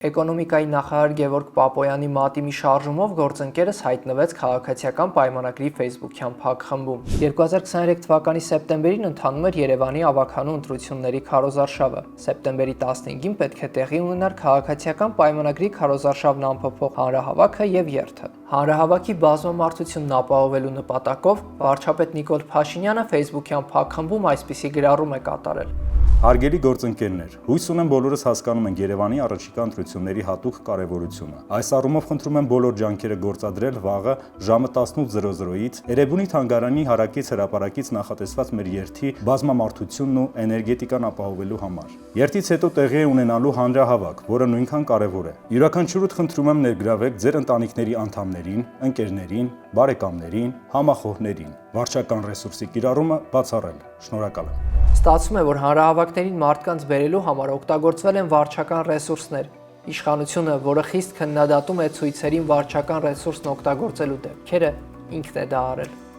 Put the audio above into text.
Էկոնոմիկայի նախարար Գևորգ Պապոյանի մատի մի շարժումով գործընկերս հայտնվեց քաղաքացիական պայմանագրի Facebook-յան փակխմբում։ 2023 թվականի սեպտեմբերին ընթանում էր Երևանի ավագանու ընտրությունների քարոզարշավը։ Սեպտեմբերի 15-ին պետք է տեղի ունենար քաղաքացիական պայմանագրի քարոզարշավն ամփոփող հանրահավաքը եւ երթը։ Հանրահավաքի բազմամարդությունն ապահովելու նպատակով վարչապետ Նիկոլ Փաշինյանը Facebook-յան փակխմբում այսպիսի գրառում է կատարել. Հարգելի գործընկերներ, հույս ունեմ բոլորս հասկանում ենք Երևանի առաջիկա ընտրությունների հատուկ կարևորությունը։ Այս առումով խնդրում եմ բոլոր ջանքերը գործադրել վաղը ժամը 18:00-ից Էրեբունի թանգարանի հարակից հրապարակից նախատեսված մեր երթի բազմամարդությունն ու էներգետիկան ապահովելու համար։ Երթից հետո տեղի է ունենալու հանրահավաք, որը նույնքան կարևոր է։ Յուրաքանչյուրդ խնդրում եմ ներգրավեք ձեր ընտանիքների անդամներին, ընկերներին, բարեկամներին, համախոհներին։ Վարչական ռեսուրսի կիրառումը բացառել։ Շնորհակալ եմ։ Ստացվում է, որ հանրահավաքներին մարդկանց բերելու համար օգտագործվել են վարչական ռեսուրսներ։ Իշխանությունը, որը խիստ քննադատում է ցույցերին վարչական ռեսուրսն օգտագործելու դեպքերը, ինքն է դա արել։